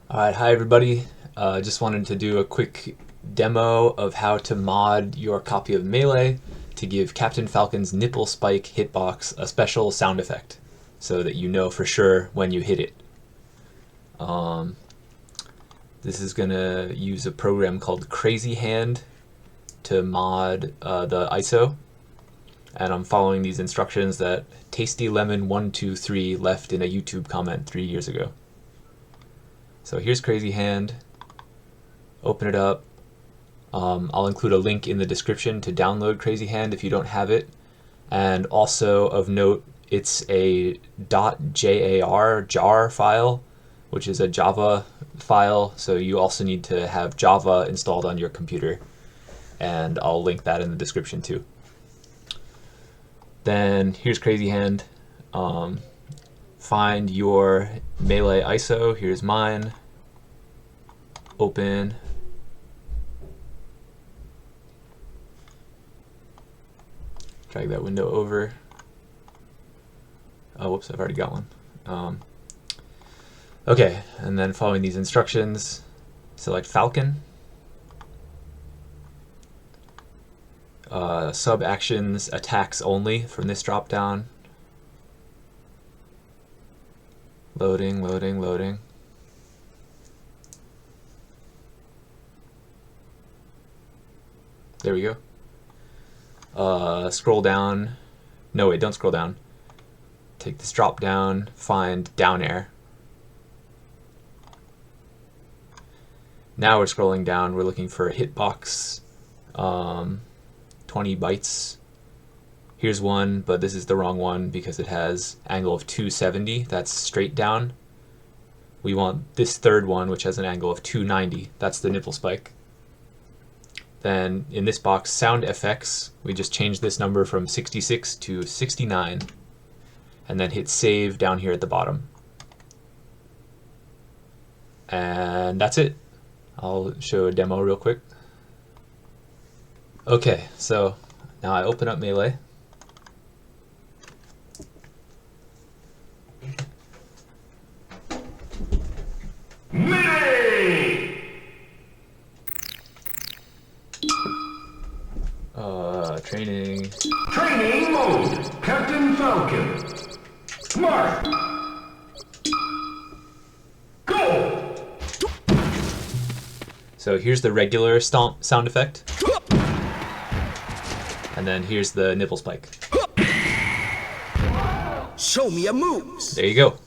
Alright, hi everybody. Just wanted to do a quick demo of how to mod your copy of Melee to give Captain Falcon's nipple spike hitbox a special sound effect so that you know for sure when you hit it. This is going to use a program called Crazy Hand to mod the ISO, and I'm following these instructions that Tasty Lemon 123 left in a YouTube comment 3 years ago. So here's Crazy Hand. Open it up. I'll include a link in the description to download Crazy Hand if you don't have it. And also of note, it's a .jar file, which is a Java file. So you also need to have Java installed on your computer. And I'll link that in the description too. Then here's Crazy Hand. Find your Melee ISO. Here's mine. Open. Drag that window over. Oh, whoops, I've already got one. Okay, and then following these instructions, select Falcon. Sub actions attacks only from this drop down. Loading, loading, loading. There we go. Scroll down. No, wait, don't scroll down. Take this drop down, find down air. Now we're scrolling down, we're looking for a hitbox, 20 bytes. Here's one, but this is the wrong one because it has angle of 270. That's straight down. We want this third one, which has an angle of 290. That's the nipple spike. Then in this box, sound effects, we just change this number from 66 to 69. And then hit save down here at the bottom. And that's it. I'll show a demo real quick. Okay, so now I open up Melee. Training. Training mode. Captain Falcon. Mark. Go. So here's the regular stomp sound effect. And then here's the nipple spike. Show me your moves. There you go.